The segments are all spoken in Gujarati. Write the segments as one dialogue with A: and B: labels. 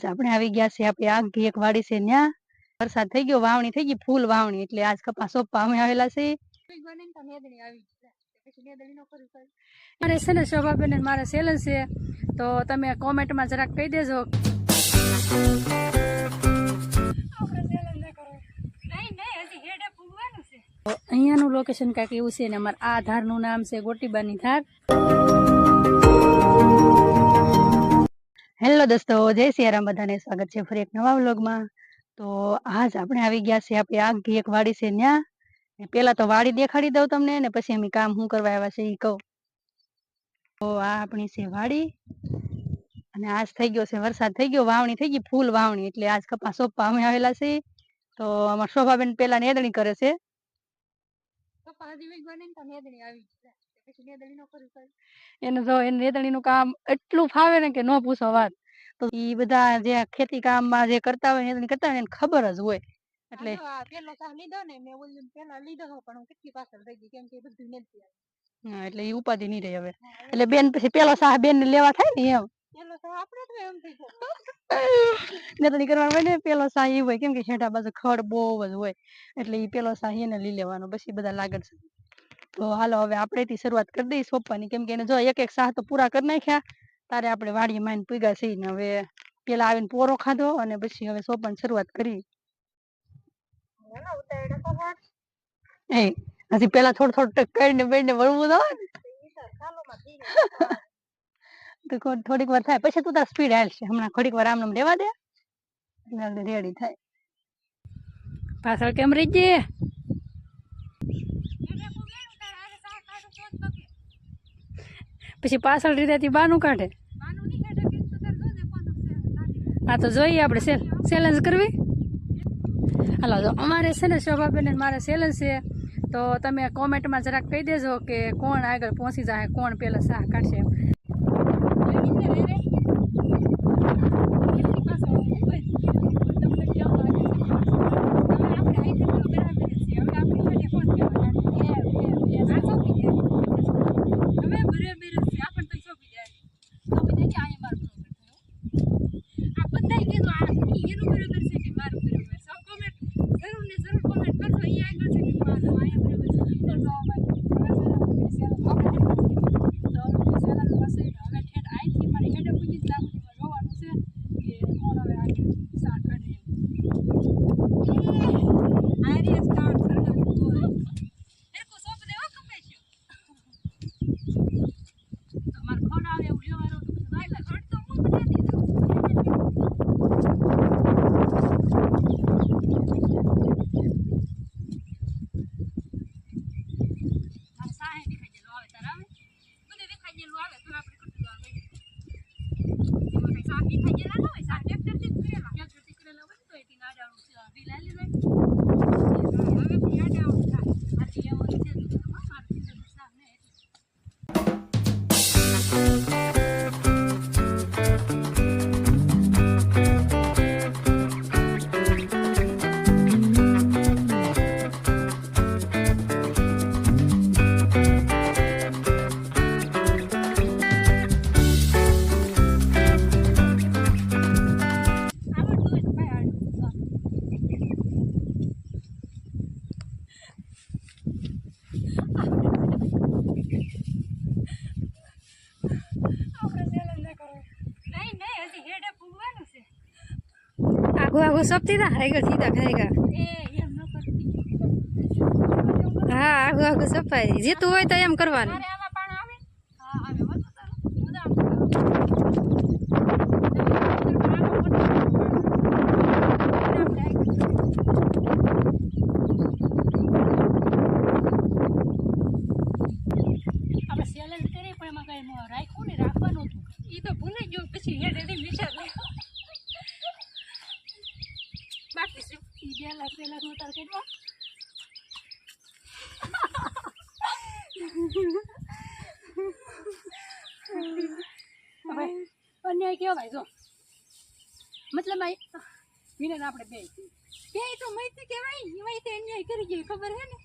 A: આપણે આવી ગયા છે આપણે આગી એક વાડી છે ન્યા વરસાદ થઈ ગયો વાવણી થઈ ગઈ ફૂલ વાવણી એટલે આજ કપાસ સોંપવા અમે આવેલા છે મારે છે ને શોભાબેન મારે ચેલેન્જ છે તો તમે કોમેન્ટમાં જરાક કહી દેજો અહીંયાનું લોકેશન કાંઈક એવું છે ને અમારા આ ધારનું નામ છે ગોટીબાની ધાર હેલો દોસ્તો જય સિયારામ બધાને સ્વાગત છે ફરી એક નવા વ્લોગમાં તો આજ આપણે આવી ગયા છે આપણે આગી એક વાડી છે ન્યા પેલા તો વાડી દેખાડી દઉં તમને ને પછી અમે કામ શું કરવા આવ્યા છે એ કહું તો આ આપણી છે વાડી અને આજ થઈ ગયો છે વરસાદ થઈ ગયો વાવણી થઈ ગઈ ફૂલ વાવણી એટલે આજ કપાસ સોંપવા અમે આવેલા છે તો અમારા શોભાબેન પેલા નેદણી કરે છે એને જો એને નેદણીનું કામ એટલું ફાવે ને કે ન પૂછો વાત તો ઈ બધા જે ખેતી કામમાં જે કરતા હોય નેદણી કરતા હોય એને ખબર જ હોય એટલે પેલો સાહ લીધો ને મેં ઓલું પેલા લીધો પણ હું કેટલી પાછળ થઈ ગઈ કેમ કે બધું નેદતી હા એટલે ઈ ઉપાધિ નહીં રહી હવે એટલે બેન પછી પેલો સાહ બેન ને લેવા થાય ને એમ પેલો સાહ આપણે તો એમ થઈ જાય નેદણી કરવાનું હોય ને પેલો સાહ ઈ હોય કેમ કે હેઠા બાજુ ખડ બહુ જ હોય એટલે ઈ પેલો સાહ એને લઈ લેવાનો પછી બધા લાગડ છે તો હાલો હવે આપણે શરૂઆત કરી દઈએ સોંપવાની કેમ કે એને જો એક એક સાહ તો પૂરા કરી નાખ્યા તારે આપણે વાડીએ માઈને પૂગ્યા છીએ ને હવે પેલા આવીને પોરો ખાધો અને પછી હવે સોંપવાની શરૂઆત કરી હજી પેલા થોડું થોડું કરીને બેને વળવું તો તો થોડીક વાર થાય પછી તું તાર સ્પીડ હાલશે હમણાં થોડીક વાર આમ રેવા દે રેડી થાય પાછળ કેમ રહી ગઈ પછી પાછળ રીતે બાનું કાઢે હા તો જોઈએ આપણે ચેલેન્જ કરવી હાલો જો અમારે છે ને શોભાબેન મારે ચેલેન્જ છે તો તમે કોમેન્ટમાં જરાક કહી દેજો કે કોણ આગળ પહોંચી જાય કોણ પેલા સાહ કાઢશે आगो सोपती था आगे सीधा खाएगा हाँ आगो आगो सफाई जीतू हो तो एम करवाना अन्याय क्यों भाई जो मतलब भाई विनर આપણે બે તો મૈત્રી કહેવાય એમાં તો અન્યાય કરી ગઈ ખબર હે ને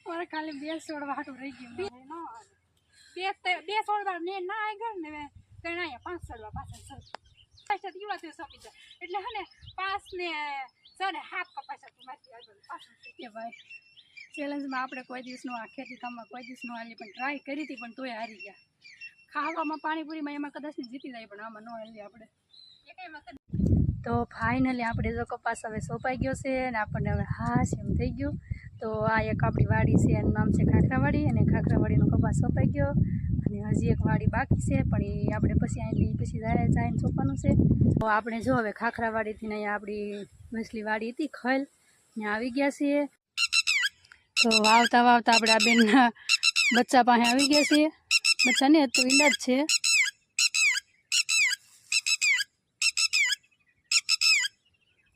A: મારે ખાલી બે છોડવા હાટું રહી ગયું બે છોડવા ને ના આગળ ને કણાયા પાંચ છોડવા પાછળ એટલે હે ને 5 ને 6 ને 7 કપાસ ભાઈ ચેલેન્જમાં આપણે કોઈ દિવસનો આ ખેતી કામમાં કોઈ દિવસનો હાલી પણ ટ્રાય કરી હતી પણ તોય હારી ગયા. ખાવામાં પાણીપુરીમાં એમાં કદાચ જીતી જાય પણ આમાં ન હાલી આપણે. તો ફાઇનલી આપણે જો કપાસ હવે સોંપાઈ ગયો છે અને આપણને હવે હાશ એમ થઈ ગયું. તો આ એક આપણી વાડી છે એનું નામ છે ખાખરાવાડી અને ખાખરાવાડીનો કપાસ સોંપાઈ ગયો અને હજી એક વાડી બાકી છે પણ એ આપણે પછી અહીંથી પછી જઈને સોંપવાનું છે. તો આપણે જો હવે ખાખરાવાડીથી અહીંયા આપણી મછલી વાડી હતી ખલ ત્યાં આવી ગયા છીએ. તો વાવતા વાવતા આપણે આ બેનના બચ્ચા પાસે આવી ગયા છીએ. બચ્ચા ને તો ઈંડા જ છે.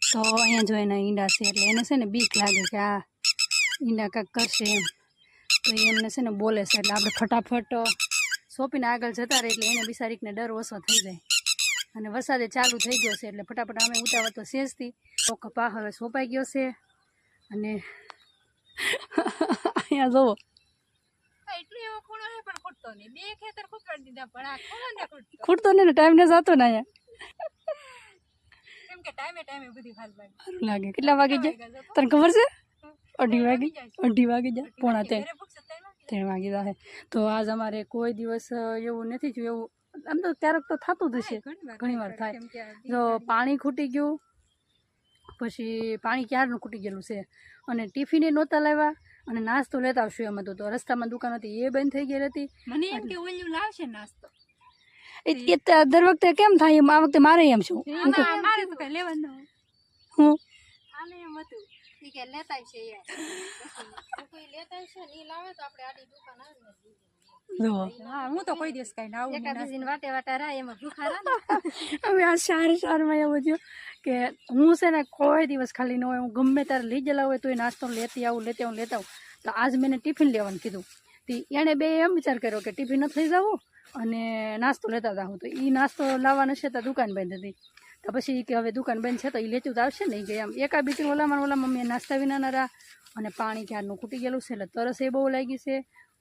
A: તો અહીંયા જો એના ઈંડા છે એટલે એને છે ને બીક લાગે કે આ ઈંડા કાંઈક કરશે એમ. તો એ એમને છે ને બોલે છે એટલે આપણે ફટાફટ સોંપીને આગળ જતા રહે એટલે એને બિચારીકને ડર ઓછો થઈ જાય. અને વરસાદે ચાલુ થઈ ગયો છે એટલે ફટાફટ અમે ઉતાવળ તો સેજથી તો કપા હવે સોંપાઈ ગયો છે. અને અહીંયા જુઓ ખૂટતો નહીં ને ટાઈમ ને જતો ને અહીંયા લાગે. કેટલા વાગે જાય તને ખબર છે? 2:30 વાગે જાય. 2:45 વાગે જાય. તો આજ અમારે કોઈ દિવસ એવું નથી થયું. એવું આમ તો ક્યારેક તો થતું જ હશે, ઘણી વાર થાય. જો પાણી ખૂટી ગયું પછી પાણી ક્યારનું ખૂટી ગયેલું છે અને ટિફિને નહોતા લાવ્યા અને નાસ્તો લેતા આવશું એમ હતું. તો રસ્તામાં દુકાન હતી એ બંધ થઈ ગયેલી હતી. મને એમ કે ઓલું લાવશે નાસ્તો એ દર વખતે કેમ થાય એમ આ વખતે મારે એમ શું મારે તો કઈ લેવાનું હું આને એમ હતું કે લેતા છે કોઈ લેતા છે ને લાવે તો આપણે આડી દુકાન આવે હા હું તો કોઈ દિવસ કઈ ના આવું એકાદીન વાટે વાટે રહે એમાં ભૂખા રહે હવે આ શારમાં એવું થયું કે હું છે ને કોઈ દિવસ ખાલી ન હોય. હું ગમે ત્યારે લઈ ગયેલા હોય તો એ નાસ્તો લેતી આવું તો આજ મેં ટિફિન લેવાનું કીધું. તો એણે બે એમ વિચાર કર્યો કે ટિફિન નથી લઈ જવું અને નાસ્તો લેતા જાઉં. તો એ નાસ્તો લાવવાનો છે તો દુકાન બંધ હતી. તો પછી કે હવે દુકાન બંધ છે તો એ લેતું તો આવશે ને કે એમ એકા બીજી ઓલામાં મમ્મીએ નાસ્તા વિના ના રહ્યા અને પાણી ક્યારનું ખૂટી ગયેલું છે એટલે તરસ એ બહુ લાગી છે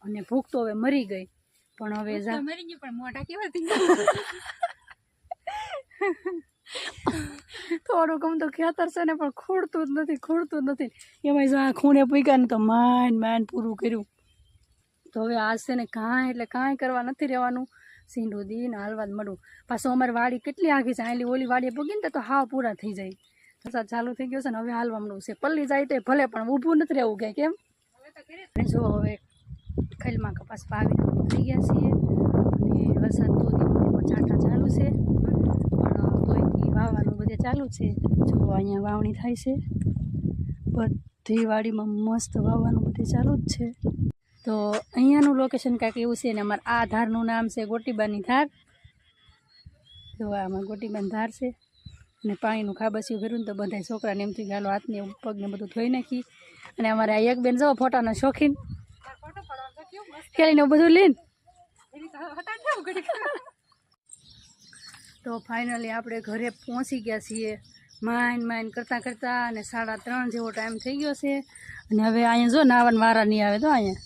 A: અને ભૂખ તો હવે મરી ગઈ. પણ હવે મરી ગઈ પણ મોઢા કેવા થઈ થોડુંક આમ તો ખેતર છે ને પણ ખૂટતું જ નથી. એમાં જો આ ખૂણે પૂગ્યા ને તો માંડ પૂરું કર્યું. તો હવે આજ છે ને કાંઈ કરવા નથી રહેવાનું. સીંડું દીને હાલવા જ મળું. પાછું અમારી વાડી કેટલી આખી છે આટલી ઓલી વાડીએ પૂગી ને તો હાવ પૂરા થઈ જાય. વરસાદ ચાલુ થઈ ગયો છે ને હવે હાલવા મળવું છે. પલ્લી જાય તો ભલે પણ ઊભું નથી રહેવું કે કેમ. જો હવે ખલમાં કપાસ પાવી થઈ ગયા છીએ અને વરસાદ તો ધીમો ચાટા ચાલુ છે પણ તોય વાવવાનું બધે ચાલુ છે. જો અહીંયા વાવણી થાય છે બધી વાડીમાં મસ્ત વાવવાનું બધે ચાલુ જ છે. તો અહીંયાનું લોકેશન કાંઈક એવું છે ને અમારે આ ધારનું નામ છે ગોટીબાની ધાર. જો આમાં ગોટીબાની ધાર છે અને પાણીનું ખાબસિયું ભર્યું ને તો બધા છોકરાને એમ થયું કે હાલો હાથને પગને બધું ધોઈ નાખી. અને અમારે આ એક બેન જાઓ ફોટાનો શોખીન ખેલીને બધું લઈને. તો ફાઇનલી આપણે ઘરે પહોંચી ગયા છીએ માઇન્ડ કરતાં અને 3:30 જેવો ટાઈમ થઈ ગયો છે. અને હવે અહીંયા જો નાવાનું વારા નહીં આવે તો અહીંયા